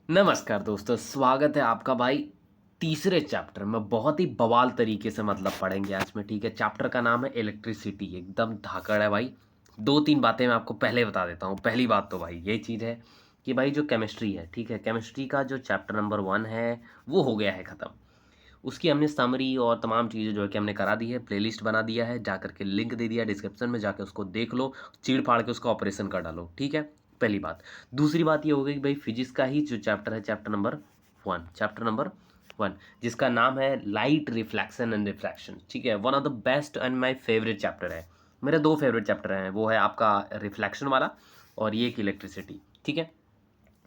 नमस्कार दोस्तों, स्वागत है आपका भाई तीसरे चैप्टर में। बहुत ही बवाल तरीके से मतलब पढ़ेंगे आज में, ठीक है। चैप्टर का नाम है इलेक्ट्रिसिटी। एकदम धाकड़ है भाई। दो तीन बातें मैं आपको पहले बता देता हूँ। पहली बात तो भाई ये चीज़ है कि भाई जो केमिस्ट्री है, ठीक है, केमिस्ट्री का जो चैप्टर नंबर 1 है वो हो गया है ख़त्म। उसकी हमने समरी और तमाम चीज़ें जो है कि हमने करा दी है, प्लेलिस्ट बना दिया है, जा करके लिंक दे दिया डिस्क्रिप्शन में, जाके उसको देख लो, चीड़ फाड़ के उसका ऑपरेशन कर डालो, ठीक है। पहली बात। दूसरी बात ये हो गई कि भाई फिजिक्स का ही जो चैप्टर है, चैप्टर नंबर 1 जिसका नाम है लाइट रिफ्लेक्शन एंड रिफ्रैक्शन, ठीक है। One of the best and my favourite chapter है। मेरे दो फेवरेट चैप्टर हैं, वो है आपका रिफ्लेक्शन वाला और ये एक इलेक्ट्रिसिटी, ठीक है।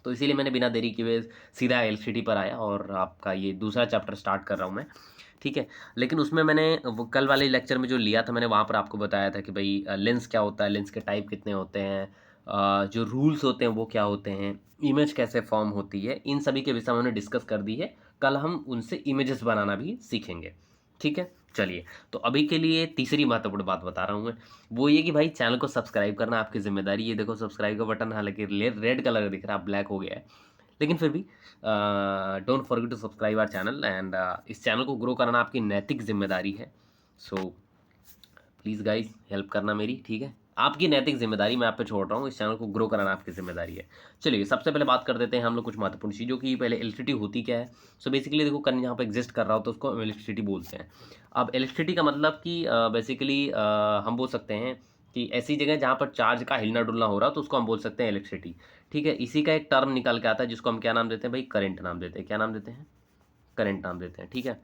तो इसीलिए मैंने बिना देरी किए सीधा एलसीडी पर आया और आपका ये दूसरा चैप्टर स्टार्ट कर रहा हूँ मैं, ठीक है। लेकिन उसमें मैंने वो कल वाले लेक्चर में जो लिया था, मैंने वहाँ पर आपको बताया था कि भाई लेंस क्या होता है, लेंस के टाइप कितने होते हैं, जो रूल्स होते हैं वो क्या होते हैं, इमेज कैसे फॉर्म होती है, इन सभी के विषय में उन्होंने डिस्कस कर दी है। कल हम उनसे इमेजेस बनाना भी सीखेंगे, ठीक है। चलिए, तो अभी के लिए तीसरी महत्वपूर्ण बात बता रहा हूँ मैं, वो ये कि भाई चैनल को सब्सक्राइब करना आपकी जिम्मेदारी। ये देखो सब्सक्राइब का बटन हालांकि रेड कलर का दिख रहा है, ब्लैक हो गया है, लेकिन फिर भी don't forget to subscribe our channel and इस चैनल को ग्रो करना आपकी नैतिक जिम्मेदारी है। सो प्लीज़ गाइज हेल्प करना मेरी, ठीक है। आपकी नैतिक जिम्मेदारी मैं आप पे छोड़ रहा हूँ, इस चैनल को ग्रो कराना आपकी जिम्मेदारी है। चलिए, सबसे पहले बात कर देते हैं हम लोग कुछ महत्वपूर्ण चीज़ों की। पहले इलेक्ट्रिसिटी होती क्या है। सो बेसिकली देखो, करंट यहाँ पे एग्जिस्ट कर रहा हो तो उसको इलेक्ट्रिसिटी बोलते हैं। अब इलेक्ट्रिसिटी का मतलब कि बेसिकली हम बोल सकते हैं कि ऐसी जगह जहाँ पर चार्ज का हिलना डुलना हो रहा हो तो उसको हम बोल सकते हैं इलेक्ट्रिसिटी, ठीक है। इसी का एक टर्म निकल के आता है जिसको हम क्या नाम देते हैं भाई, करंट नाम देते हैं। क्या नाम देते हैं? करंट नाम देते हैं, ठीक है।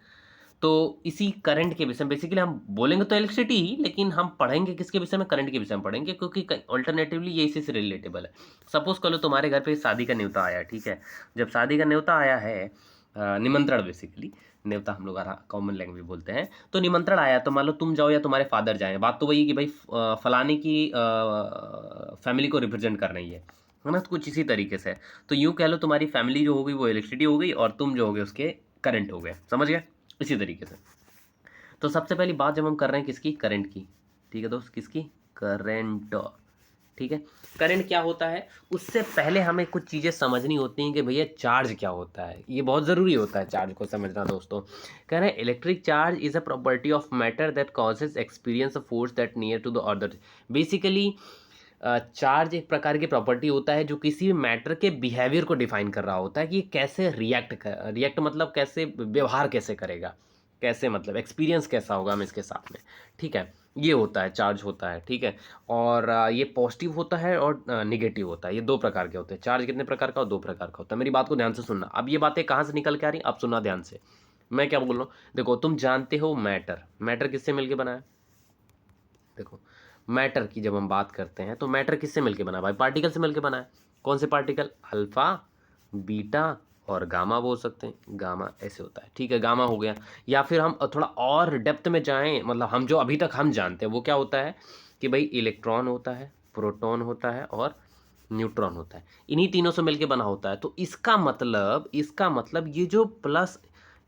तो इसी करंट के विषय में बेसिकली हम बोलेंगे तो इलेक्ट्रिसिटी ही, लेकिन हम पढ़ेंगे किसके विषय में, करंट के विषय में पढ़ेंगे, क्योंकि अल्टरनेटिवली ये इसी से रिलेटेबल है। सपोज कर लो तुम्हारे घर पे शादी का न्योता आया, ठीक है। जब शादी का न्योता आया है, निमंत्रण बेसिकली, न्योता हम लोग कॉमन लैंग्वेज बोलते हैं, तो निमंत्रण आया तो मान लो तुम जाओ या तुम्हारे फादर जाएं, बात तो वही है कि भाई फलाने की फैमिली को रिप्रेजेंट करना ही है ना। तो कुछ इसी तरीके से, तो यूँ कह लो तुम्हारी फैमिली जो हो गई वो इलेक्ट्रिसिटी हो गई और तुम जो हो गए उसके करंट हो गए, समझ गए। इसी तरीके से। तो सबसे पहली बात जब हम कर रहे हैं किसकी, करंट की, ठीक है दोस्त, किसकी, करंट, ठीक है। करंट क्या होता है, उससे पहले हमें कुछ चीज़ें समझनी होती हैं कि भैया चार्ज क्या होता है। ये बहुत ज़रूरी होता है चार्ज को समझना दोस्तों। कह रहे हैं electric charge is a property of matter that causes experience a force that near to the earth. Basically charge एक प्रकार की प्रॉपर्टी होता है जो किसी भी मैटर के बिहेवियर को डिफाइन कर रहा होता है कि ये कैसे रिएक्ट मतलब कैसे व्यवहार कैसे करेगा, कैसे मतलब एक्सपीरियंस कैसा होगा हम इसके साथ में, ठीक है। ये होता है, चार्ज होता है, ठीक है। और ये पॉजिटिव होता है और निगेटिव होता है। ये दो प्रकार के होते हैं। चार्ज कितने प्रकार का और दो प्रकार का होता है। मेरी बात को ध्यान से सुनना। अब ये बातें कहाँ से निकल के आ रही, आप सुनना ध्यान से। मैं क्या बोल रहा हूँ, देखो तुम जानते हो मैटर, मैटर किससे मिलके बना है। देखो, मैटर की जब हम बात करते हैं तो मैटर किससे मिलके बना है भाई, पार्टिकल से मिलके बना है। कौन से पार्टिकल, अल्फा, बीटा और गामा बोल सकते हैं। गामा ऐसे होता है, ठीक है, गामा हो गया। या फिर हम थोड़ा और डेप्थ में जाएं, मतलब हम जो अभी तक हम जानते हैं वो क्या होता है कि भाई इलेक्ट्रॉन होता है, प्रोटॉन होता है और न्यूट्रॉन होता है। इन्हीं तीनों से मिलके बना होता है। तो इसका मतलब ये जो प्लस,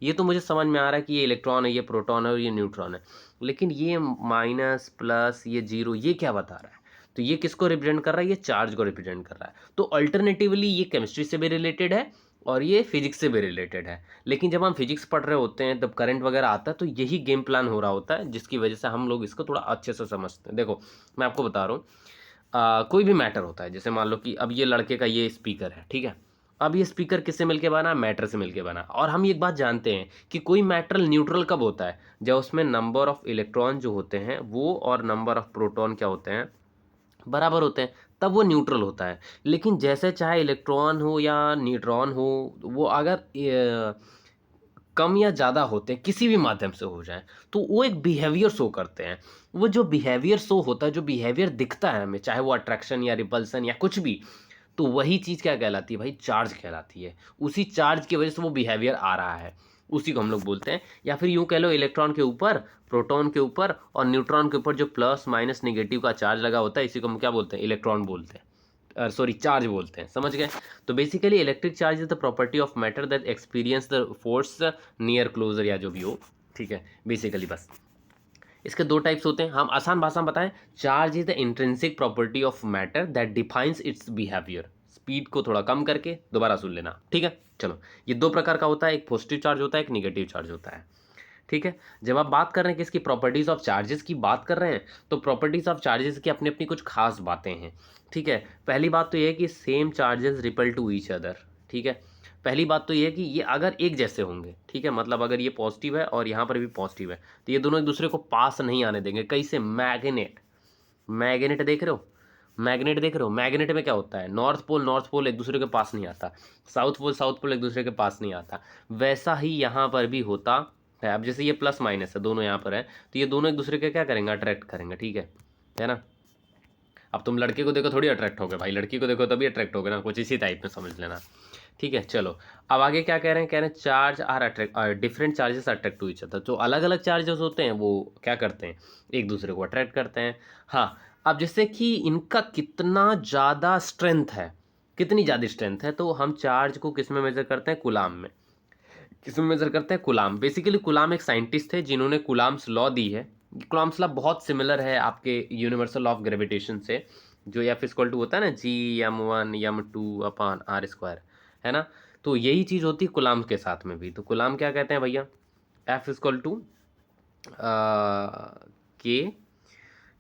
ये तो मुझे समझ में आ रहा है कि ये इलेक्ट्रॉन है, ये प्रोटॉन है और ये न्यूट्रॉन है, लेकिन ये माइनस प्लस ये जीरो ये क्या बता रहा है। तो ये किसको रिप्रेजेंट कर रहा है, ये चार्ज को रिप्रेजेंट कर रहा है। तो अल्टरनेटिवली ये केमिस्ट्री से भी रिलेटेड है और ये फिजिक्स से भी रिलेटेड है। लेकिन जब हम फिजिक्स पढ़ रहे होते हैं तब करंट वगैरह आता है तो यही गेम प्लान हो रहा होता है, जिसकी वजह से हम लोग इसको थोड़ा अच्छे से समझते हैं। देखो मैं आपको बता रहा हूँ, कोई भी मैटर होता है, जैसे मान लो कि अब ये लड़के का ये स्पीकर है, ठीक है। अब ये स्पीकर किससे मिलके बना, मैटर से मिलके बना। और हम एक बात जानते हैं कि कोई मैटर न्यूट्रल कब होता है, जब उसमें नंबर ऑफ इलेक्ट्रॉन जो होते हैं वो और नंबर ऑफ प्रोटॉन क्या होते हैं, बराबर होते हैं, तब वो न्यूट्रल होता है। लेकिन जैसे चाहे इलेक्ट्रॉन हो या न्यूट्रॉन हो, वो अगर कम या ज़्यादा होते हैं किसी भी माध्यम से हो जाए तो वो एक बिहेवियर शो करते हैं। वो जो बिहेवियर शो होता है, जो बिहेवियर दिखता है हमें, चाहे वो अट्रैक्शन या रिपल्सन या कुछ भी, तो वही चीज़ क्या कहलाती है भाई, चार्ज कहलाती है। उसी चार्ज की वजह से वो बिहेवियर आ रहा है, उसी को हम लोग बोलते हैं। या फिर यूँ कह लो, इलेक्ट्रॉन के ऊपर, प्रोटॉन के ऊपर और न्यूट्रॉन के ऊपर जो प्लस माइनस नेगेटिव का चार्ज लगा होता है, इसी को हम क्या बोलते हैं, इलेक्ट्रॉन बोलते हैं, सॉरी चार्ज बोलते हैं, समझ गए। तो basically electric charge is the property of matter that experience the force near closer, या जो भी हो, ठीक है। बेसिकली बस इसके दो टाइप्स होते हैं। हम आसान भाषा में बताएं, charge is the intrinsic property of matter that defines it's behaviour. Speed को थोड़ा कम करके दोबारा सुन लेना, ठीक है। चलो, ये दो प्रकार का होता है, एक पॉजिटिव चार्ज होता है, एक निगेटिव चार्ज होता है, ठीक है। जब आप बात कर रहे हैं कि इसकी प्रॉपर्टीज ऑफ चार्जेस की बात कर रहे हैं, तो प्रॉपर्टीज ऑफ चार्जेस की अपनी अपनी कुछ खास बातें हैं, ठीक है। पहली बात तो ये है कि same charges repel to each other, ठीक है। पहली बात तो ये है कि ये अगर एक जैसे होंगे, ठीक है, मतलब अगर ये पॉजिटिव है और यहाँ पर भी पॉजिटिव है, तो ये दोनों एक दूसरे को पास नहीं आने देंगे। कैसे? मैग्नेट, मैग्नेट देख रहे हो, मैग्नेट देख रहे हो, मैग्नेट में क्या होता है, नॉर्थ पोल एक दूसरे के पास नहीं आता, साउथ पोल एक दूसरे के पास नहीं आता। वैसा ही यहाँ पर भी होता है। अब जैसे ये प्लस माइनस है, दोनों यहाँ पर है, तो ये दोनों एक दूसरे के क्या करेंगे, अट्रैक्ट करेंगे, ठीक है ना। अब तुम लड़के को देखो थोड़ी अट्रैक्ट होगे भाई, लड़की को देखो तभी अट्रैक्ट होगे ना, कुछ इसी टाइप में समझ लेना, ठीक है। चलो, अब आगे क्या कह रहे हैं, कह रहे हैं charge are attract, different charges attract to each other. जो अलग अलग चार्जेस होते हैं वो क्या करते हैं, एक दूसरे को अट्रैक्ट करते हैं। हाँ, अब जैसे कि इनका कितना ज़्यादा स्ट्रेंथ है, कितनी ज़्यादा स्ट्रेंथ है, तो हम चार्ज को किस में मेजर करते हैं, कूलाम में। किस में मेजर करते हैं, कूलाम। बेसिकली कूलाम एक साइंटिस्ट थे जिन्होंने कूलाम्स लॉ दी है। कूलाम्स लॉ बहुत सिमिलर है आपके यूनिवर्सल ऑफ ग्रेविटेशन से, जो एफ इक्वल टू होता है ना, G m1 m2/r², है ना। तो यही चीज़ होती है कूलाम के साथ में भी। तो कूलाम क्या कहते हैं भैया, F equal to K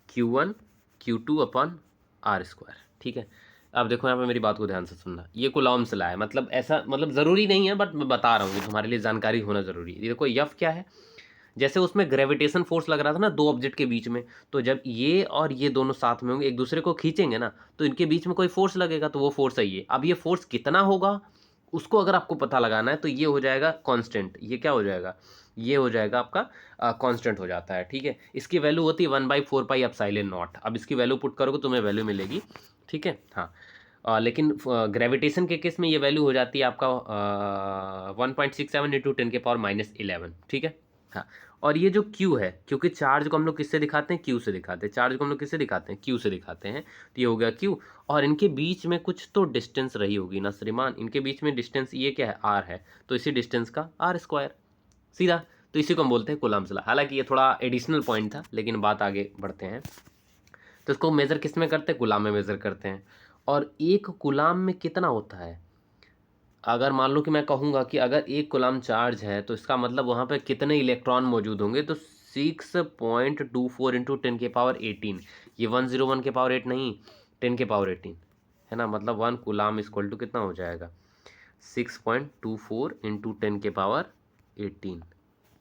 Q1 Q2/r², ठीक है। अब देखो यहाँ पे मेरी बात को ध्यान से सुनना, ये कूलॉम्स लॉ है, मतलब ऐसा, मतलब ज़रूरी नहीं है बट मैं बता रहा हूँ, ये तुम्हारे लिए जानकारी होना ज़रूरी है। ये देखो यफ क्या है, जैसे उसमें ग्रेविटेशन फोर्स लग रहा था ना दो ऑब्जेक्ट के बीच में, तो जब ये और ये दोनों साथ में होंगे एक दूसरे को खींचेंगे ना, तो इनके बीच में कोई फोर्स लगेगा, तो वो फोर्स है ये। अब ये फोर्स कितना होगा उसको अगर आपको पता लगाना है, तो ये हो जाएगा कांस्टेंट। ये क्या हो जाएगा, ये हो जाएगा आपका कांस्टेंट हो जाता है, ठीक है। इसकी वैल्यू होती है 1/4πε0। अब इसकी वैल्यू पुट करोगे तुम्हें वैल्यू मिलेगी, ठीक है। हाँ, लेकिन ग्रेविटेशन के केस में ये वैल्यू हो जाती है आपका 1.67 × 10⁻11, ठीक है। हाँ, और ये जो Q है, क्योंकि चार्ज को हम लोग किससे दिखाते हैं, Q से दिखाते हैं। चार्ज को हम लोग किससे दिखाते हैं, Q से दिखाते हैं। तो ये हो गया Q, और इनके बीच में कुछ तो डिस्टेंस रही होगी ना श्रीमान, इनके बीच में डिस्टेंस ये क्या है, R है, तो इसी डिस्टेंस का R², सीधा। तो इसी को हम बोलते हैं कूलम्ब्स लॉ। हालांकि ये थोड़ा एडिशनल पॉइंट था, लेकिन बात आगे बढ़ते हैं। तो इसको मेज़र किस में करते हैं, कूलाम में मेज़र करते हैं। और एक कूलाम में कितना होता है, अगर मान लो कि मैं कहूँगा कि अगर एक कूलाम चार्ज है, तो इसका मतलब वहाँ पे कितने इलेक्ट्रॉन मौजूद होंगे, तो 6.24 × 10⁻18। ये 101 के पावर 8 नहीं, 10 के पावर 18, है ना। मतलब 1 कूलाम इक्वल टू कितना हो जाएगा, 6.24 × 10⁻18,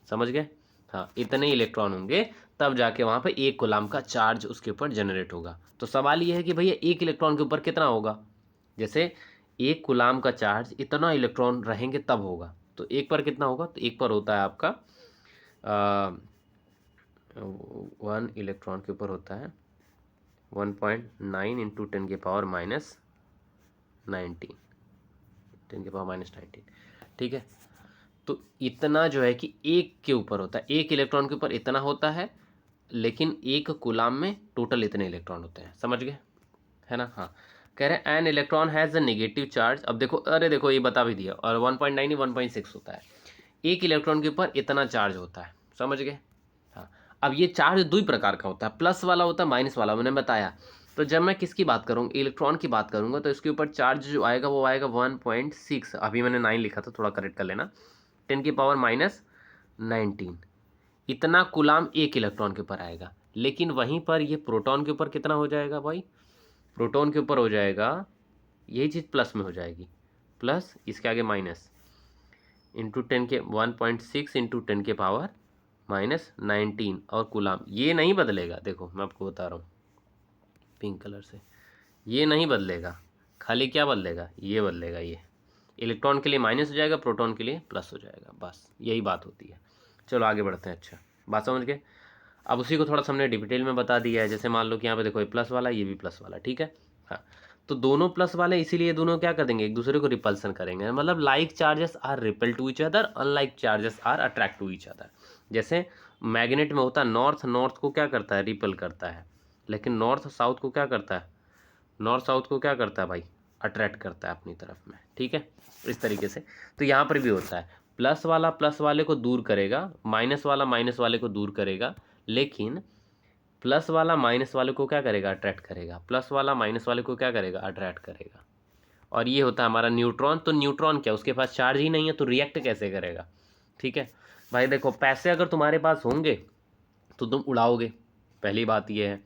समझ गए। हाँ, इतने इलेक्ट्रॉन होंगे तब जाके वहाँ पे एक कूलाम का चार्ज उसके ऊपर जनरेट होगा। तो सवाल ये है कि भैया एक इलेक्ट्रॉन के ऊपर कितना होगा, जैसे एक कूलाम का चार्ज इतना इलेक्ट्रॉन रहेंगे तब होगा, तो एक पर कितना होगा, तो एक पर होता है आपका 1 इलेक्ट्रॉन के ऊपर होता है 1.9 × 10⁻19, 10⁻19, ठीक है। तो इतना जो है कि एक के ऊपर होता है, एक इलेक्ट्रॉन के ऊपर इतना होता है, लेकिन एक कूलाम में टोटल इतने इलेक्ट्रॉन होते हैं, समझ गए, है ना। हाँ, कह रहे हैं an electron has a negative charge. अब देखो, अरे देखो ये बता भी दिया, और 1.9 ही 1.6 होता है, एक इलेक्ट्रॉन के ऊपर इतना चार्ज होता है, समझ गए। हाँ, अब ये चार्ज दो ही प्रकार का होता है, प्लस वाला होता है, माइनस वाला, मैंने बताया। तो जब मैं किसकी बात करूँगा, इलेक्ट्रॉन की बात करूँगा, तो इसके ऊपर चार्ज जो आएगा वो आएगा 1.6। अभी मैंने 9 लिखा था, थोड़ा करेक्ट कर लेना, 10⁻19 इतना कूलाम एक इलेक्ट्रॉन के ऊपर आएगा। लेकिन वहीं पर ये प्रोटॉन के ऊपर कितना हो जाएगा भाई, प्रोटॉन के ऊपर हो जाएगा, यही चीज़ प्लस में हो जाएगी, प्लस इसके आगे माइनस, इंटू 1.6 × 10⁻19, और कूलाम ये नहीं बदलेगा। देखो मैं आपको बता रहा हूँ पिंक कलर से, ये नहीं बदलेगा, खाली क्या बदलेगा, ये बदलेगा। ये इलेक्ट्रॉन के लिए माइनस हो जाएगा, प्रोटॉन के लिए प्लस हो जाएगा, बस यही बात होती है। चलो आगे बढ़ते हैं। अच्छा, बात समझ गए। अब उसी को थोड़ा सा हमने डिटेल में बता दिया है। जैसे मान लो कि यहाँ पे देखो ये प्लस वाला, ये भी प्लस वाला, ठीक है। हाँ, तो दोनों प्लस वाले, इसीलिए दोनों क्या कर देंगे, एक दूसरे को रिपल्सन करेंगे। मतलब like charges are repel to each other, unlike charges are attract to each other. जैसे मैग्नेट में होता है, नॉर्थ नॉर्थ को क्या करता है, रिपेल करता है, लेकिन नॉर्थ साउथ को क्या करता है, नॉर्थ साउथ को क्या करता है भाई, अट्रैक्ट करता है अपनी तरफ में, ठीक है। इस तरीके से तो यहाँ पर भी होता है, प्लस वाला प्लस वाले को दूर करेगा, माइनस वाला माइनस वाले को दूर करेगा, लेकिन प्लस वाला माइनस वाले को क्या करेगा, अट्रैक्ट करेगा, प्लस वाला माइनस वाले को क्या करेगा, अट्रैक्ट करेगा। और ये होता है हमारा न्यूट्रॉन। तो न्यूट्रॉन क्या, उसके पास चार्ज ही नहीं है, तो रिएक्ट कैसे करेगा? ठीक है भाई, देखो पैसे अगर तुम्हारे पास होंगे तो तुम उड़ाओगे, पहली बात ये है।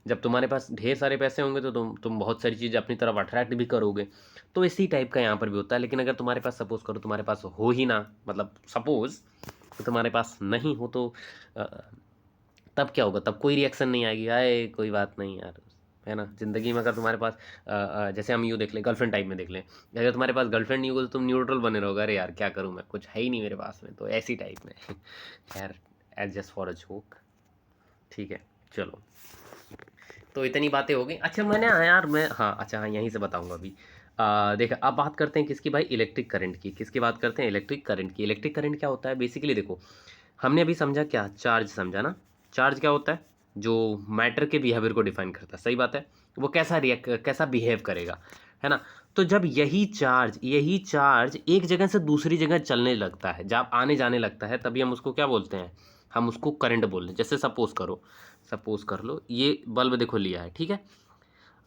जब तुम्हारे पास ढेर सारे पैसे होंगे तो तुम बहुत सारी चीज़ें अपनी तरफ अट्रैक्ट भी करोगे। तो इसी टाइप का यहाँ पर भी होता है। लेकिन अगर तुम्हारे पास सपोज करो तुम्हारे पास हो ही ना, मतलब सपोज तो तुम्हारे पास नहीं हो, तो अ, तब क्या होगा? तब कोई रिएक्शन नहीं आएगी, आए कोई बात नहीं यार, है ना। ज़िंदगी में अगर तुम्हारे पास जैसे हम यूँ देख लें, गर्लफ्रेंड टाइप में देख लें, अगर तुम्हारे पास गर्लफ्रेंड नहीं होगा तो तुम न्यूट्रल बने रहोगे, अरे यार क्या करूँ मैं, कुछ है ही नहीं मेरे पास में, तो ऐसी टाइप में खैर, एडजस्ट फॉर अ जोक। ठीक है, चलो, तो इतनी बातें हो गई। अच्छा मैंने, हाँ यार मैं, हाँ अच्छा, हाँ यहीं से बताऊंगा अभी। देखा, अब बात करते हैं किसकी भाई, इलेक्ट्रिक करंट की। किसकी बात करते हैं? इलेक्ट्रिक करंट की। इलेक्ट्रिक करंट क्या होता है बेसिकली? देखो, हमने अभी समझा क्या, चार्ज समझा ना। चार्ज क्या होता है? जो मैटर के बिहेवियर को डिफाइन करता है, सही बात है। वो कैसा रिएक्ट, कैसा बिहेव करेगा, है ना। तो जब यही चार्ज एक जगह से दूसरी जगह चलने लगता है, जब आने जाने लगता है, तभी हम उसको क्या बोलते हैं? हम उसको करंट बोलते हैं। जैसे सपोज कर लो ये बल्ब देखो लिया है, ठीक है।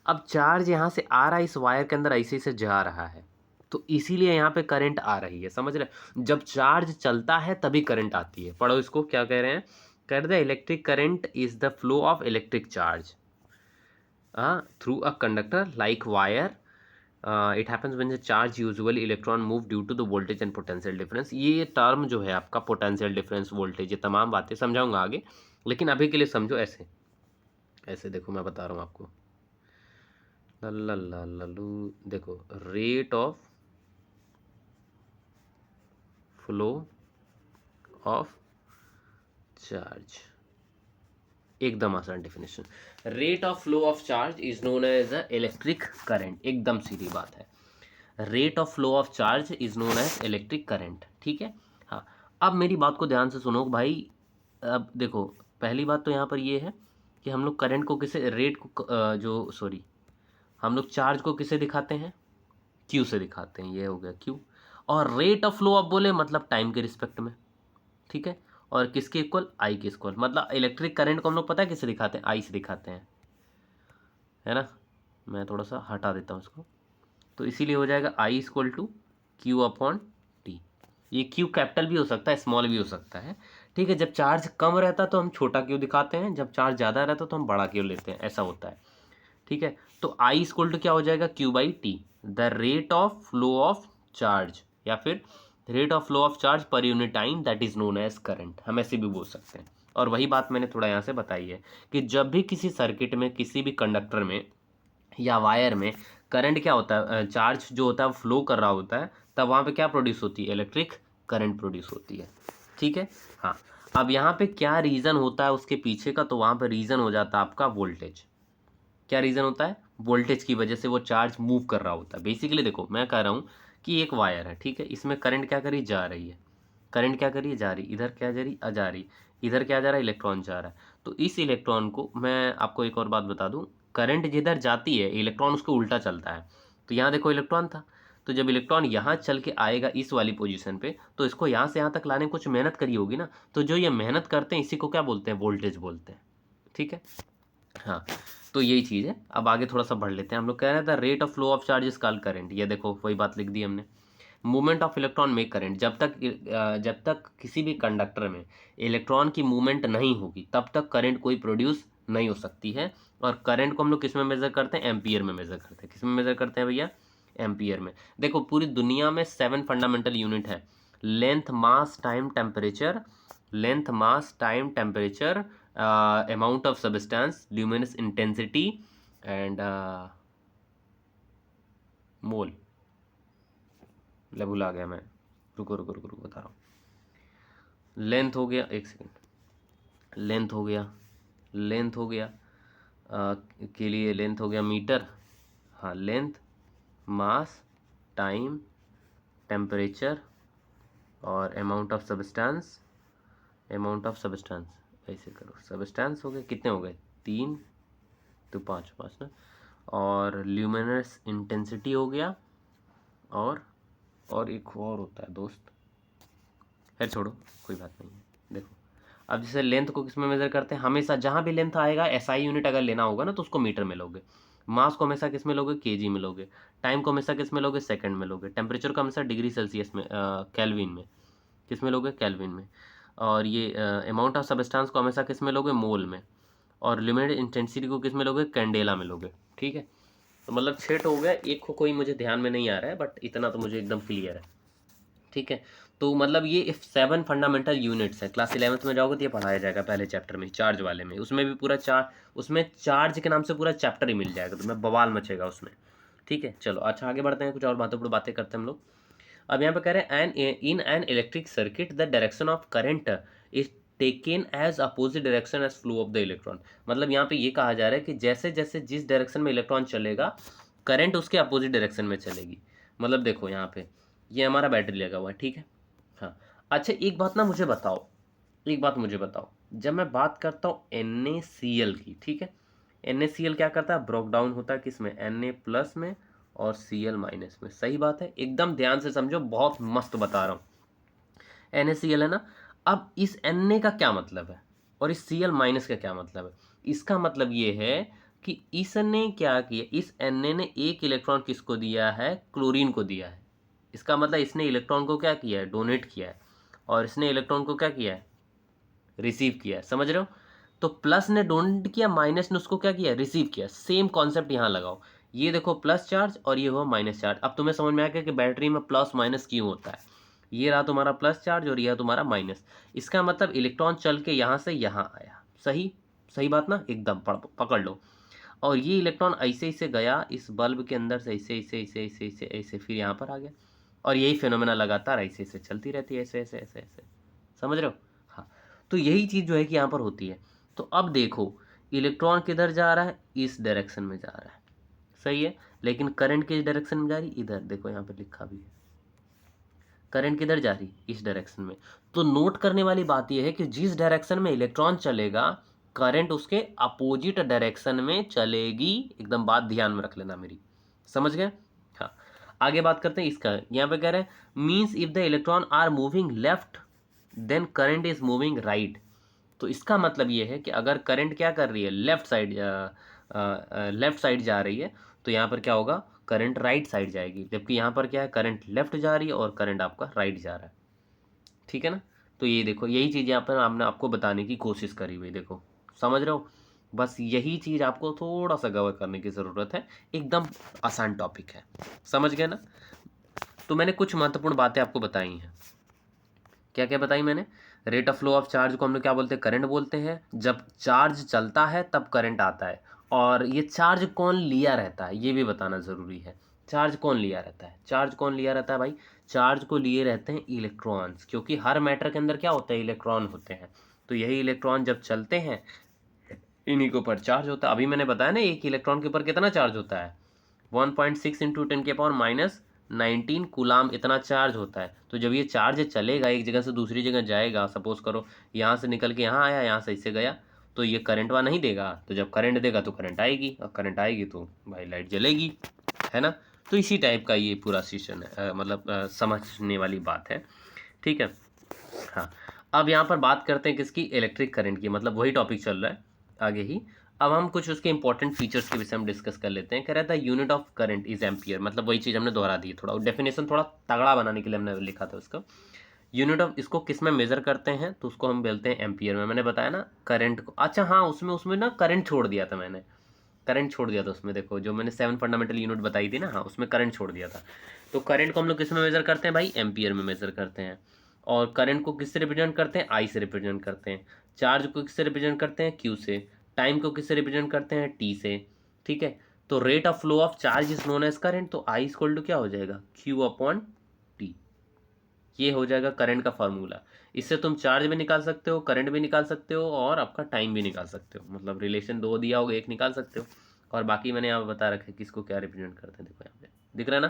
अब चार्ज यहाँ से आ रहा है, इस वायर के अंदर ऐसे से जा रहा है, तो इसीलिए यहाँ पे करंट आ रही है, समझ रहे? जब चार्ज चलता है तभी करंट आती है। पढ़ो इसको, क्या कह रहे हैं? कर the electric current is the flow of electric charge through a conductor like wire. It happens when the charge usually electron move due to the voltage and potential difference. ये टर्म जो है आपका, पोटेंशियल डिफरेंस, वोल्टेज, ये तमाम बातें समझाऊंगा आगे, लेकिन अभी के लिए समझो ऐसे। ऐसे देखो, मैं बता रहा हूँ आपको, लल्लू, देखो, rate of flow of charge, एकदम आसान definition. Rate of flow of charge is known as a electric current, एकदम सीधी बात है। Rate of flow of charge is known as electric current, ठीक है। हाँ, अब मेरी बात को ध्यान से सुनो भाई। अब देखो, पहली बात तो यहाँ पर ये है कि हम लोग करंट को किसे, रेट को जो सॉरी, हम लोग चार्ज को किसे दिखाते हैं? क्यू से दिखाते हैं, ये हो गया क्यू। और रेट ऑफ फ्लो आप बोले मतलब टाइम के रिस्पेक्ट में, ठीक है। और किसके इक्वल? आई के इक्वल। मतलब इलेक्ट्रिक करंट को हम लोग पता है किससे दिखाते हैं? आई से दिखाते हैं, है ना। मैं थोड़ा सा हटा देता हूँ इसको, तो इसीलिए हो जाएगा I equal to Q upon T. ये क्यू कैपिटल भी हो सकता है, स्मॉल भी हो सकता है, ठीक है। जब चार्ज कम रहता है तो हम छोटा क्यू दिखाते हैं, जब चार्ज ज़्यादा रहता है तो हम बड़ा क्यू लेते हैं, ऐसा होता है, ठीक है। तो आई इक्वल टू क्या हो जाएगा? Q by T, the rate of flow of charge, या फिर rate of flow of charge per unit time, that is known as current, हम ऐसे भी बोल सकते हैं। और वही बात मैंने थोड़ा यहाँ से बताई है कि जब भी किसी सर्किट में, किसी भी कंडक्टर में या वायर में करंट क्या होता है, चार्ज जो होता है वो फ्लो कर रहा होता है, तब वहाँ पे क्या प्रोड्यूस होती है? इलेक्ट्रिक करंट प्रोड्यूस होती है, ठीक है। हाँ, अब यहाँ पे क्या रीज़न होता है उसके पीछे का? तो वहाँ पे रीज़न हो जाता है आपका वोल्टेज। क्या रीज़न होता है? वोल्टेज की वजह से वो चार्ज मूव कर रहा होता है। बेसिकली देखो, मैं कह रहा हूँ कि एक वायर है, ठीक है, इसमें करंट क्या करी? जा रही है। करंट क्या करी? जा रही। इधर क्या जा रही? जा रही। इधर क्या जा रहा है? इलेक्ट्रॉन जा रहा है। तो इस इलेक्ट्रॉन को, मैं आपको एक और बात बता दूं, करंट जिधर जाती है इलेक्ट्रॉन उसको उल्टा चलता है। तो यहाँ देखो इलेक्ट्रॉन था, तो जब इलेक्ट्रॉन यहाँ चल के आएगा इस वाली पोजीशन पे, तो इसको यहाँ से यहाँ तक लाने में कुछ मेहनत करी होगी ना। तो जो ये मेहनत करते हैं इसी को क्या बोलते हैं? वोल्टेज बोलते हैं, ठीक है। हाँ, तो यही चीज़ है। अब आगे थोड़ा सा बढ़ लेते हैं। हम लोग कह रहे थे rate of flow of charge is called current, ये देखो वही बात लिख दी हमने। Movement of electron make current, जब तक किसी भी कंडक्टर में इलेक्ट्रॉन की मूवमेंट नहीं होगी तब तक करंट कोई प्रोड्यूस नहीं हो सकती है। और करंट को हम लोग किस में मेजर करते हैं? एम्पियर में मेजर करते हैं। किस में मेजर करते हैं भैया? एम्पियर में। देखो, पूरी दुनिया में 7 फंडामेंटल यूनिट है। Length, mass, time, temperature. Length, mass, time, temperature, amount of substance, luminous intensity, and मोल। ले भुला गया मैं, रुको रुको रुको रुको, बता रहा हूँ। लेंथ हो गया, एक सेकेंड, लेंथ हो गया, लेंथ हो गया के लिए लेंथ हो गया मीटर, हाँ, लेंथ, मास, टाइम, टेम्परेचर, और amount of substance. Amount of substance, ऐसे करो, सब्सटेंस हो गए, कितने हो गए? 3, तो 5 5 ना। और ल्यूमिनस इंटेंसिटी हो गया, और एक और होता है दोस्त, है, छोड़ो, कोई बात नहीं है। देखो, अब जैसे लेंथ को किस में मेजर करते हैं? हमेशा जहाँ भी लेंथ आएगा, एसआई यूनिट अगर लेना होगा ना तो उसको मीटर में लोगे। मास को हमेशा किस में लोगे, केजी में लोगे। टाइम को हमेशा किस में लोगे, सेकंड में लोगे। टेम्परेचर को हमेशा डिग्री सेल्सियस में, केल्विन में। किस में लोगे, केल्विन में। और ये अमाउंट ऑफ सब्सटेंस को हमेशा किस में लोगे, मोल में। और लिमिटेड इंटेंसिटी को किस में लोगे, कैंडेला में लोगे। ठीक है, तो मतलब 6 हो गया, एक को कोई मुझे ध्यान में नहीं आ रहा है, बट इतना तो मुझे एकदम क्लियर है। ठीक है, तो मतलब ये 7 फंडामेंटल यूनिट्स है। क्लास 11th में जाओगे तो ये पढ़ाया जाएगा पहले चैप्टर में, चार्ज वाले में। उसमें भी पूरा उसमें चार्ज के नाम से पूरा चैप्टर ही मिल जाएगा, तुम्हें बवाल मचेगा उसमें। ठीक है, चलो अच्छा आगे बढ़ते हैं, कुछ और महत्वपूर्ण बातें करते हैं हम लोग। अब यहाँ पे कह रहे हैं in an electric circuit the direction of current is taken as opposite direction as flow of the electron. मतलब यहाँ पे ये कहा जा रहा है कि जैसे जैसे जिस डायरेक्शन में इलेक्ट्रॉन चलेगा, करंट उसके अपोजिट डायरेक्शन में चलेगी। मतलब देखो यहाँ पे ये हमारा बैटरी लगा हुआ है, ठीक है। हाँ, अच्छा एक बात ना मुझे बताओ, एक बात मुझे बताओ, जब मैं बात करता हूँ NaCl की, ठीक है, NaCl क्या करता है, ब्रोक डाउन होता है किस में, Na प्लस में और Cl माइनस में। सही बात है, एकदम ध्यान से समझो, बहुत मस्त बता रहा हूँ। NaCl है ना। अब इस Na का क्या मतलब है और इस Cl माइनस का क्या मतलब है? इसका मतलब ये है कि इसने क्या किया, इस Na ने एक इलेक्ट्रॉन किसको दिया है, क्लोरीन को दिया है। इसका मतलब इसने इलेक्ट्रॉन को क्या किया है, डोनेट किया है। और इसने इलेक्ट्रॉन को क्या किया है, रिसीव किया है। समझ रहे हो? तो प्लस ने डोनेट किया, माइनस ने उसको क्या किया, रिसीव किया। सेम कॉन्सेप्ट यहाँ लगाओ। ये देखो प्लस चार्ज और ये हुआ माइनस चार्ज। अब तुम्हें समझ में आ गया कि बैटरी में प्लस माइनस क्यों होता है। ये रहा तुम्हारा प्लस चार्ज और ये रहा तुम्हारा माइनस। इसका मतलब इलेक्ट्रॉन चल के यहाँ से यहाँ आया। सही, सही बात ना, एकदम पकड़ लो। और ये इलेक्ट्रॉन ऐसे ऐसे गया इस बल्ब के अंदर से, ऐसे ऐसे ऐसे ऐसे ऐसे ऐसे, फिर यहाँ पर आ गया। और यही फिनोमेना लगातार ऐसे ऐसे चलती रहती है, ऐसे ऐसे ऐसे ऐसे। समझ रहे हो? हाँ, तो यही चीज़ जो है कि यहाँ पर होती है। तो अब देखो इलेक्ट्रॉन किधर जा रहा है, इस डायरेक्शन में जा रहा है, सही है। लेकिन करंट किस डायरेक्शन में जा रही, इधर देखो यहाँ पर लिखा भी है, करंट किधर जा रही, इस डायरेक्शन में। तो नोट करने वाली बात यह है कि जिस डायरेक्शन में इलेक्ट्रॉन चलेगा, करंट उसके अपोजिट डायरेक्शन में चलेगी। एकदम बात ध्यान में रख लेना मेरी, समझ गए? हाँ, आगे बात करते हैं इसका। यहाँ पे कह रहे हैं means if the electron are moving left then current is moving right. तो इसका मतलब ये है कि अगर करंट क्या कर रही है, लेफ्ट साइड जा रही है, तो यहाँ पर क्या होगा, करंट राइट साइड जाएगी। जबकि यहाँ पर क्या है, करंट लेफ्ट जा रही है और करंट आपका राइट जा रहा है। ठीक है ना। तो ये देखो, यही चीज़ यहाँ पर हमने आपको बताने की कोशिश करी हुई, देखो समझ रहे हो। बस यही चीज़ आपको थोड़ा सा कवर करने की ज़रूरत है, एकदम आसान टॉपिक है, समझ गए ना। तो मैंने कुछ महत्वपूर्ण बातें आपको बताई हैं। क्या क्या बताई मैंने? Rate of flow of charge को हम लोग क्या बोलते हैं, करंट बोलते हैं। जब चार्ज चलता है तब करंट आता है। और ये चार्ज कौन लिया रहता है, ये भी बताना ज़रूरी है। चार्ज कौन लिया रहता है, चार्ज कौन लिया रहता है भाई? चार्ज को लिए रहते हैं इलेक्ट्रॉन्स, क्योंकि हर मैटर के अंदर क्या होता है, इलेक्ट्रॉन होते हैं। तो यही इलेक्ट्रॉन जब चलते हैं, इन्हीं के ऊपर चार्ज होता है। अभी मैंने बताया ना, एक इलेक्ट्रॉन के ऊपर कितना चार्ज होता है, 1.6 इंटू 10⁻⁻19 कूलाम इतना चार्ज होता है। तो जब ये चार्ज चलेगा, एक जगह से दूसरी जगह जाएगा, सपोज करो यहाँ से निकल के यहाँ आया, यहाँ से इससे गया, तो ये करंट वहाँ नहीं देगा। तो जब करंट देगा तो करंट आएगी, और करंट आएगी तो भाई लाइट जलेगी, है ना। तो इसी टाइप का ये पूरा सिस्टम है, मतलब समझने वाली बात है। ठीक है। हाँ, अब यहाँ पर बात करते हैं किसकी, इलेक्ट्रिक करंट की। मतलब वही टॉपिक चल रहा है आगे ही। अब हम कुछ उसके इंपॉर्टेंट फीचर्स के विषय में डिस्कस कर लेते हैं। कह रहा था unit of current is ampere. मतलब वही चीज़ हमने दोहरा दी, थोड़ा डेफिनेशन थोड़ा तगड़ा बनाने के लिए हमने लिखा था उसको। यूनिट ऑफ इसको किस में मेजर करते हैं, तो उसको हम बोलते हैं एम्पियर में। मैंने बताया ना करंट को। अच्छा हाँ, उसमें उसमें ना करंट छोड़ दिया था मैंने, करंट छोड़ दिया था उसमें। देखो जो मैंने 7 फंडामेंटल यूनिट बताई थी ना, हाँ उसमें करंट छोड़ दिया था। तो करंट को हम लोग किस में मेजर करते हैं भाई, एम्पियर में मेजर करते हैं। और करंट को किससे रिप्रेजेंट करते हैं, आई से रिप्रेजेंट करते हैं। चार्ज को किससे रिप्रेजेंट करते हैं, क्यू से। टाइम को किससे रिप्रेजेंट करते हैं, टी से। ठीक है। तो rate of flow of charge is known as current. तो आई इक्वल टू क्या हो जाएगा, क्यू अपॉन टी। ये हो जाएगा करंट का फार्मूला। इससे तुम चार्ज भी निकाल सकते हो, करंट भी निकाल सकते हो, और आपका टाइम भी निकाल सकते हो। मतलब रिलेशन दो दिया होगा, एक निकाल सकते हो। और बाकी मैंने यहाँ बता रखा है किसको क्या रिप्रेजेंट करते हैं, देखो यहाँ पे दिख रहा है ना।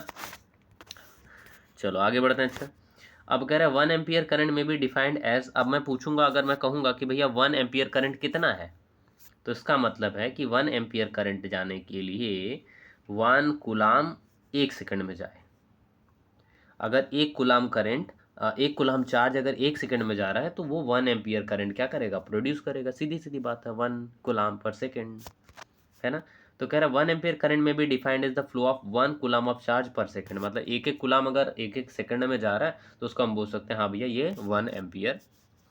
चलो आगे बढ़ते हैं। अच्छा, अब कह रहा है 1 एम्पियर करंट में भी डिफाइंड एज। अब मैं पूछूंगा, अगर मैं कहूँगा कि भैया 1 एम्पियर करंट कितना है, तो इसका मतलब है कि 1 एम्पियर करंट जाने के लिए 1 कूलाम 1 सेकंड में जाए। अगर 1 कूलाम करंट, 1 कूलाम चार्ज अगर 1 सेकंड में जा रहा है, तो वो 1 एम्पियर करंट क्या करेगा, प्रोड्यूस करेगा। सीधी सीधी बात है, 1 कूलाम पर सेकंड, है ना। तो कह रहा है 1 एम्पियर करंट में be defined is the flow of 1 coulomb of charge पर सेकंड, मतलब एक एक कूलम अगर एक एक सेकंड में जा रहा है तो उसको हम बोल सकते हैं हाँ भैया ये 1 एम्पियर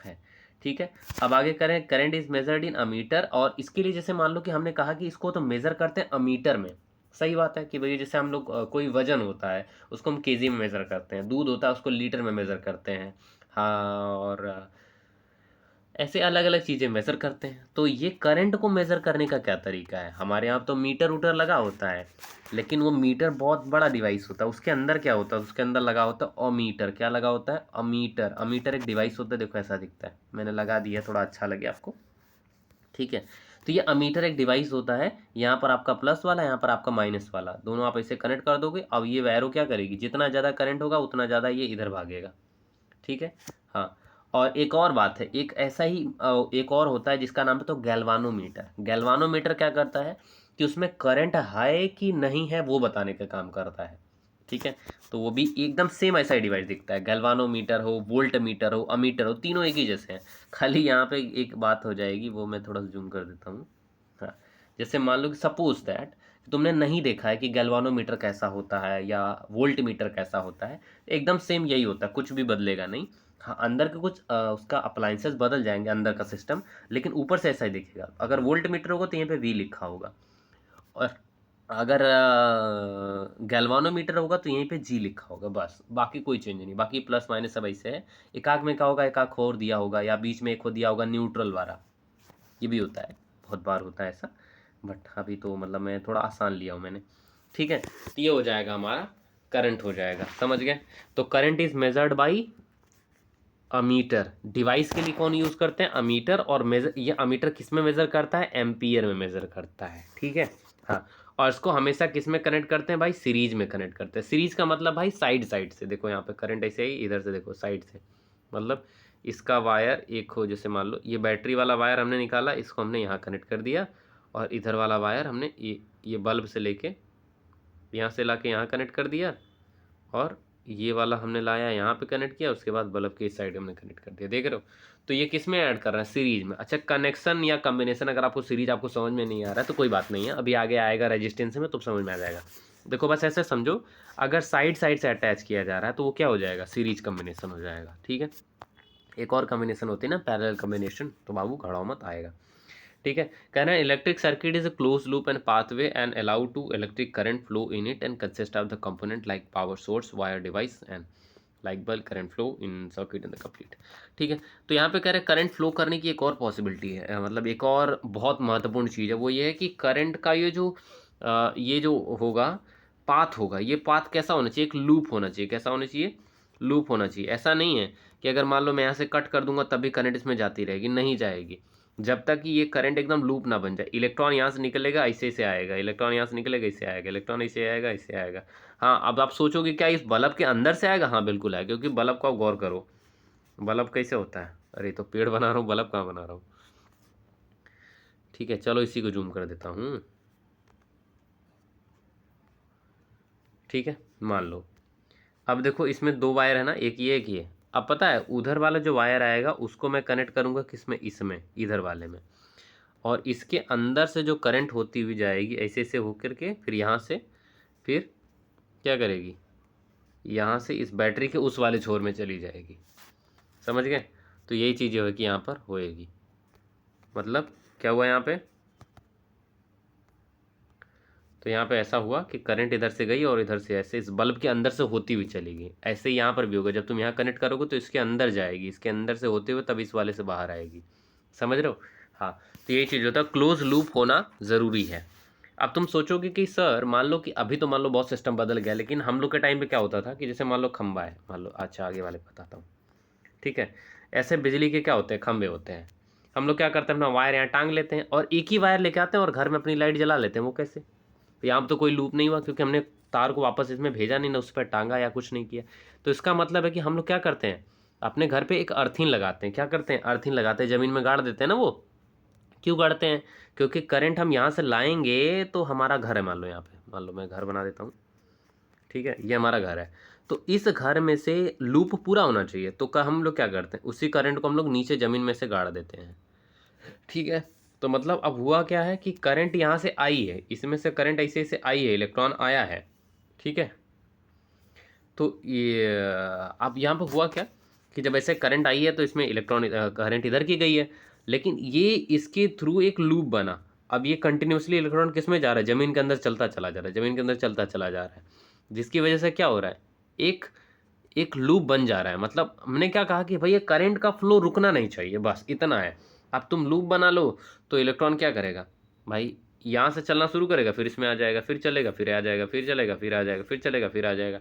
है। ठीक है, अब आगे करें, current is measured in ammeter, और इसके लिए जैसे मान लो कि हमने कहा कि इसको तो मेजर करते हैं अमीटर में। सही बात है कि भैया जैसे हम लोग कोई वजन होता है उसको हम केजी में मेजर करते हैं, दूध होता है उसको लीटर में मेजर करते हैं। हाँ, और ऐसे अलग अलग चीज़ें मेज़र करते हैं। तो ये करंट को मेज़र करने का क्या तरीका है, हमारे यहाँ तो मीटर उटर लगा होता है, लेकिन वो मीटर बहुत बड़ा डिवाइस होता है, उसके अंदर क्या होता है, उसके अंदर लगा होता है अमीटर। क्या लगा होता है, अमीटर। अमीटर एक डिवाइस होता है, देखो ऐसा दिखता है, मैंने लगा दिया थोड़ा अच्छा लगे आपको। ठीक है, तो ये अमीटर एक डिवाइस होता है, यहाँ पर आपका प्लस वाला, यहाँ पर आपका माइनस वाला, दोनों आप ऐसे कनेक्ट कर दोगे। अब ये वैरो क्या करेगी, जितना ज़्यादा करंट होगा उतना ज़्यादा ये इधर भागेगा। ठीक है, हाँ। और एक और बात है, एक ऐसा ही एक और होता है जिसका नाम है तो गैल्वानोमीटर। गैल्वानोमीटर क्या करता है कि उसमें करंट है कि नहीं है वो बताने का काम करता है। ठीक है, तो वो भी एकदम सेम ऐसा ही डिवाइस दिखता है, गैल्वानोमीटर हो, वोल्ट मीटर हो, अमीटर हो, तीनों एक ही जैसे हैं। खाली यहाँ पे एक बात हो जाएगी, वो मैं थोड़ा जूम कर देता हूँ। हाँ, जैसे मान लो कि सपोज दैट तुमने नहीं देखा है कि गैल्वानोमीटर कैसा होता है या वोल्ट मीटर कैसा होता है, एकदम सेम यही होता है, कुछ भी बदलेगा नहीं। हाँ, अंदर के कुछ उसका अप्लाइंसेस बदल जाएंगे अंदर का सिस्टम, लेकिन ऊपर से ऐसा ही दिखेगा। अगर वोल्ट मीटर होगा तो यहाँ पे वी लिखा होगा, और अगर गैल्वानोमीटर होगा तो यहीं पे जी लिखा होगा, बस बाकी कोई चेंज नहीं। बाकी प्लस माइनस सब ऐसे है। एक आग में क्या होगा, एक आग और दिया होगा, या बीच में एक हो दिया होगा न्यूट्रल वाला, ये भी होता है, बहुत बार होता है ऐसा, बट अभी तो मतलब मैं थोड़ा आसान लिया हूँ मैंने। ठीक है, तो ये हो जाएगा हमारा करंट हो जाएगा, समझ गए। तो current is measured by ammeter. Device के लिए कौन यूज करते हैं, अमीटर। और मेजर, ये अमीटर किस में मेजर करता है, एम्पियर में मेजर करता है। ठीक है, हाँ। और इसको हमेशा किस में कनेक्ट करते हैं भाई, सीरीज में कनेक्ट करते हैं। सीरीज का मतलब भाई साइड साइड से, देखो यहाँ पे करंट ऐसे ही, इधर से देखो साइड से, मतलब इसका वायर एक हो, जैसे मान लो ये बैटरी वाला वायर हमने निकाला, इसको हमने यहाँ कनेक्ट कर दिया, और इधर वाला वायर हमने ये बल्ब से लेके यहाँ से ला के यहाँ कनेक्ट कर दिया, और ये वाला हमने लाया यहाँ पे कनेक्ट किया, उसके बाद बल्ब के इस साइड हमने कनेक्ट कर दिया, देख रहे हो। तो ये किस में ऐड कर रहा है, सीरीज में। अच्छा, कनेक्शन या कम्बिनेशन, अगर आपको सीरीज आपको समझ में नहीं आ रहा है तो कोई बात नहीं है, अभी आगे आएगा रेजिस्टेंस में तो समझ में आ जाएगा। देखो बस ऐसे समझो, अगर साइड साइड से अटैच किया जा रहा है तो वो क्या हो जाएगा, सीरीज कम्बिनेशन हो जाएगा। ठीक है, एक और कम्बिनेशन होती है ना, पैरेलल कम्बिनेशन, तो बाबू घड़ाओ मत आएगा। ठीक है, कहना है electric circuit is a close loop and pathway and allow to electric current flow in it and consist of the component like power source, wire device and like bulb current flow in circuit in the complete. ठीक है, तो यहाँ पे कह रहे हैं current flow करने की एक और पॉसिबिलिटी है, मतलब एक और बहुत महत्वपूर्ण चीज़ है, वो ये है कि करंट का ये जो होगा, पाथ होगा, ये पाथ कैसा होना चाहिए, एक लूप होना चाहिए। कैसा होना चाहिए, लूप होना चाहिए। ऐसा नहीं है कि अगर मान लो मैं यहाँ से कट कर दूंगा तब भी करंट इसमें जाती रहेगी, नहीं जाएगी, जब तक कि ये करंट एकदम लूप ना बन जाए। इलेक्ट्रॉन यहाँ से निकलेगा, ऐसे से आएगा, इलेक्ट्रॉन यहाँ से निकलेगा, इससे आएगा, इलेक्ट्रॉन ऐसे आएगा, इससे आएगा। हाँ, अब आप सोचोगे क्या इस बल्ब के अंदर से आएगा, हाँ बिल्कुल आएगा, क्योंकि बल्ब को आप गौर करो, बल्ब कैसे होता है, अरे तो पेड़ बना रहा हूँ, बल्ब कहाँ बना रहा हूँ। ठीक है, चलो इसी को जूम कर देता हूँ। ठीक है, मान लो अब देखो इसमें दो वायर है ना, एक ये एक ये। अब पता है उधर वाला जो वायर आएगा उसको मैं कनेक्ट करूँगा किसमें, इसमें, इधर वाले में, और इसके अंदर से जो करंट होती हुई जाएगी ऐसे ऐसे होकर के, फिर यहाँ से, फिर क्या करेगी, यहाँ से इस बैटरी के उस वाले छोर में चली जाएगी। समझ गए, तो यही चीज़ है कि यहाँ पर होएगी। मतलब क्या हुआ यहाँ पे, तो यहाँ पे ऐसा हुआ कि करंट इधर से गई और इधर से ऐसे इस बल्ब के अंदर से होती हुई चली गई। ऐसे ही यहाँ पर भी होगा, जब तुम यहाँ कनेक्ट करोगे तो इसके अंदर जाएगी, इसके अंदर से होते हुए तब इस वाले से बाहर आएगी। समझ रहे हो, हाँ। तो यही चीज़ होता है, क्लोज लूप होना ज़रूरी है। अब तुम सोचोगे कि सर मान लो कि अभी तो मान लो बहुत सिस्टम बदल गया, लेकिन हम लोग के टाइम पे क्या होता था कि जैसे मान लो खंबा है, मान लो, अच्छा आगे वाले बताता हूँ। ठीक है, ऐसे बिजली के क्या होते हैं, खंबे होते हैं। हम लोग क्या करते हैं, अपना वायर यहाँ टांग लेते हैं और एक ही वायर लेके आते हैं और घर में अपनी लाइट जला लेते हैं। वो कैसे, यहाँ तो कोई लूप नहीं हुआ क्योंकि हमने तार को वापस इसमें भेजा नहीं, ना उस पर टांगा या कुछ नहीं किया। तो इसका मतलब है कि हम लोग क्या करते हैं, अपने घर पे एक अर्थिंग लगाते हैं। क्या करते हैं, अर्थिंग लगाते हैं, ज़मीन में गाड़ देते हैं ना। वो क्यों गाड़ते हैं, क्योंकि करंट हम यहाँ से लाएंगे तो हमारा घर है, मान लो यहाँ पे, मान लो मैं घर बना देता हूँ। ठीक है, ये हमारा घर है, तो इस घर में से लूप पूरा होना चाहिए। तो हम लोग क्या करते हैं, उसी करंट को हम लोग नीचे ज़मीन में से गाड़ देते हैं। ठीक है, तो मतलब अब हुआ क्या है कि करंट यहाँ से आई है, इसमें से करंट ऐसे ऐसे आई है, इलेक्ट्रॉन आया है, ठीक है। तो ये अब यहाँ पर हुआ क्या कि जब ऐसे करंट आई है तो इसमें इलेक्ट्रॉन करंट इधर की गई है, लेकिन ये इसके थ्रू एक लूप बना। अब ये कंटिन्यूसली इलेक्ट्रॉन किस में जा रहा है, ज़मीन के अंदर चलता चला जा रहा है, ज़मीन के अंदर चलता चला जा रहा है, जिसकी वजह से क्या हो रहा है, एक एक लूप बन जा रहा है। मतलब हमने क्या कहा कि भाई ये करंट का फ्लो रुकना नहीं चाहिए, बस इतना है। अब तुम लूप बना लो तो इलेक्ट्रॉन क्या करेगा भाई, यहाँ से चलना शुरू करेगा, फिर इसमें आ जाएगा, फिर चलेगा, फिर आ जाएगा, फिर चलेगा, फिर आ जाएगा, फिर चलेगा, फिर आ जाएगा।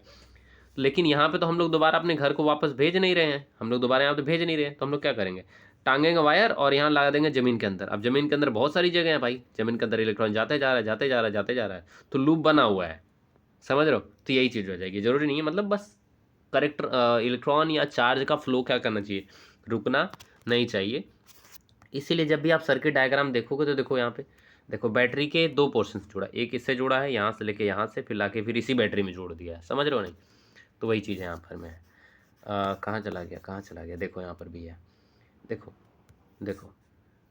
लेकिन यहाँ पे तो हम लोग दोबारा अपने घर को वापस भेज नहीं रहे हैं, हम लोग दोबारा यहाँ पे भेज नहीं रहे हैं, तो हम लोग क्या करेंगे, टांगेंगे वायर और यहाँ लगा देंगे ज़मीन के अंदर। अब ज़मीन के अंदर बहुत सारी जगह है भाई, ज़मीन के अंदर इलेक्ट्रॉन जाते जा रहा है, जाते जा रहा है, जाते जा रहा है, तो लूप बना हुआ है, समझ रहे हो। तो यही चीज़ हो जाएगी, जरूरी नहीं है, मतलब बस करेक्ट इलेक्ट्रॉन या चार्ज का फ्लो क्या करना चाहिए, रुकना नहीं चाहिए। इसीलिए जब भी आप सर्किट डायग्राम देखोगे तो देखो यहाँ पे, देखो बैटरी के दो पोर्शन जुड़ा, एक इससे जुड़ा है, यहाँ से लेके यहाँ से फिर लाके फिर इसी बैटरी में जोड़ दिया है, समझ रहे हो नहीं। तो वही चीज़ है यहाँ पर। मैं कहाँ चला गया, कहाँ चला गया, देखो यहाँ पर भी है, देखो देखो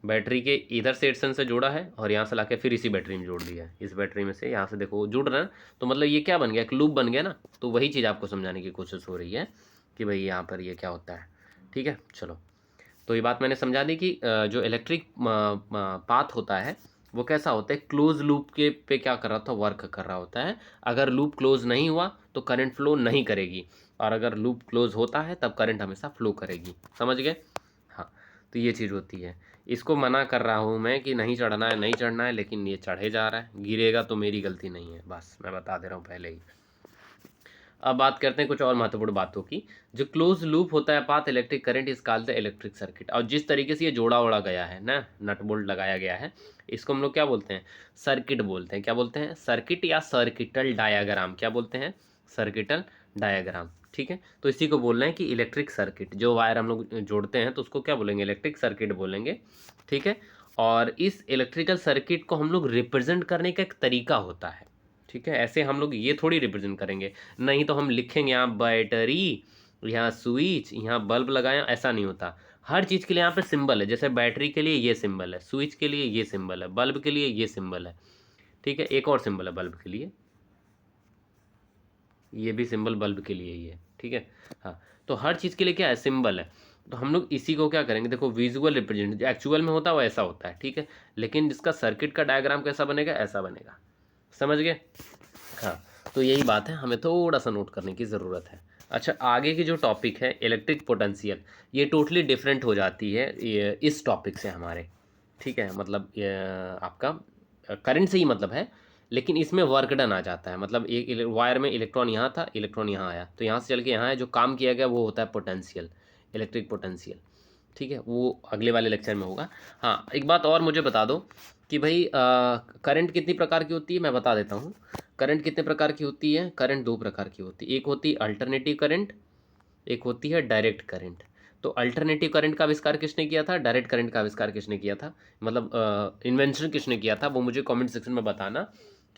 बैटरी के इधर से एडसन से जोड़ा है और यहाँ से लाके फिर इसी बैटरी में जोड़ दिया है, इस बैटरी में से यहाँ से देखो जुड़ रहा है। तो मतलब ये क्या बन गया, एक लूप बन गया ना। तो वही चीज़ आपको समझाने की कोशिश हो रही है कि भाई यहाँ पर ये क्या होता है, ठीक है। चलो, तो ये बात मैंने समझा दी कि जो इलेक्ट्रिक पाथ होता है वो कैसा होता है, क्लोज लूप के पे क्या कर रहा था, वर्क कर रहा होता है। अगर लूप क्लोज नहीं हुआ तो करंट फ्लो नहीं करेगी, और अगर लूप क्लोज होता है तब करंट हमेशा फ्लो करेगी, समझ गए। हाँ, तो ये चीज़ होती है। इसको मना कर रहा हूँ मैं कि नहीं चढ़ना है, नहीं चढ़ना है, लेकिन ये चढ़े जा रहा है, गिरेगा तो मेरी गलती नहीं है, बस मैं बता दे रहा हूँ पहले ही। अब बात करते हैं कुछ और महत्वपूर्ण बातों की। जो क्लोज लूप होता है पाथ इलेक्ट्रिक करंट इस कॉल्ड द इलेक्ट्रिक सर्किट। और जिस तरीके से ये जोड़ा ओड़ा गया है ना, नट बोल्ट लगाया गया है, इसको हम लोग क्या बोलते हैं, सर्किट बोलते हैं। क्या बोलते हैं, सर्किट या सर्किटल डायाग्राम, क्या बोलते हैं, सर्किटल डायाग्राम, ठीक है। तो इसी को बोल रहे हैं कि इलेक्ट्रिक सर्किट, जो वायर हम लोग जोड़ते हैं तो उसको क्या बोलेंगे, इलेक्ट्रिक सर्किट बोलेंगे, ठीक है। और इस इलेक्ट्रिकल सर्किट को हम लोग रिप्रेजेंट करने का एक तरीका होता है, ठीक है। ऐसे हम लोग ये थोड़ी रिप्रेजेंट करेंगे, नहीं तो हम लिखेंगे यहाँ बैटरी, यहाँ स्विच, यहाँ बल्ब लगाया, ऐसा नहीं होता। हर चीज़ के लिए यहाँ पे सिंबल है, जैसे बैटरी के लिए ये सिंबल है, स्विच के लिए ये सिंबल है, बल्ब के लिए ये सिंबल है, ठीक है। एक और सिंबल है बल्ब के लिए, ये भी सिंबल बल्ब के लिए ही है, ठीक है। हाँ, तो हर चीज़ के लिए क्या है, सिंबल है। तो हम लोग इसी को क्या करेंगे, देखो विजुअल रिप्रेजेंट जो एक्चुअल में होता है वो ऐसा होता है, ठीक है। लेकिन जिसका सर्किट का डायग्राम कैसा बनेगा, ऐसा बनेगा, समझ गए। हाँ, तो यही बात है, हमें थोड़ा सा नोट करने की ज़रूरत है। अच्छा, आगे की जो टॉपिक है इलेक्ट्रिक पोटेंशियल, ये टोटली डिफरेंट हो जाती है ये इस टॉपिक से हमारे, ठीक है। मतलब ये आपका करंट से ही मतलब है, लेकिन इसमें वर्क डन आ जाता है। मतलब एक वायर में इलेक्ट्रॉन यहाँ था, इलेक्ट्रॉन यहाँ आया, तो यहाँ से चल के यहाँ है, जो काम किया गया वो होता है पोटेंशियल, इलेक्ट्रिक पोटेंशियल, ठीक है। वो अगले वाले लेक्चर में होगा। हाँ, एक बात और मुझे बता दो कि भाई करंट कितनी प्रकार की होती है, मैं बता देता हूँ। करंट कितने प्रकार की होती है, करंट दो प्रकार की होती है, एक होती है अल्टरनेटिव करंट, एक होती है डायरेक्ट करंट। तो अल्टरनेटिव करंट का आविष्कार किसने किया था, डायरेक्ट करंट का आविष्कार किसने किया था, मतलब इन्वेंशन किसने किया था, वो मुझे कमेंट सेक्शन में बताना,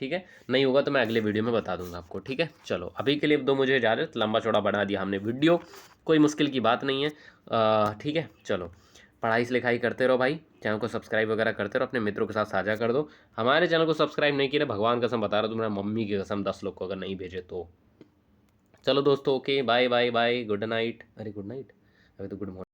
ठीक है। नहीं होगा तो मैं अगले वीडियो में बता दूंगा आपको, ठीक है। चलो, अभी के लिए दो मुझे इजाज़त, लंबा चौड़ा बना दिया हमने वीडियो, कोई मुश्किल की बात नहीं है, ठीक है। चलो, पढ़ाई से लिखाई करते रहो भाई, चैनल को सब्सक्राइब वगैरह करते रहो, अपने मित्रों के साथ साझा कर दो। हमारे चैनल को सब्सक्राइब नहीं किया, भगवान कसम बता रहा हूँ, तुम्हारा मम्मी की कसम, 10 लोग को अगर नहीं भेजे तो। चलो दोस्तों, okay, bye bye bye, good night, अरे गुड नाइट, अभी तो गुड मॉर्निंग।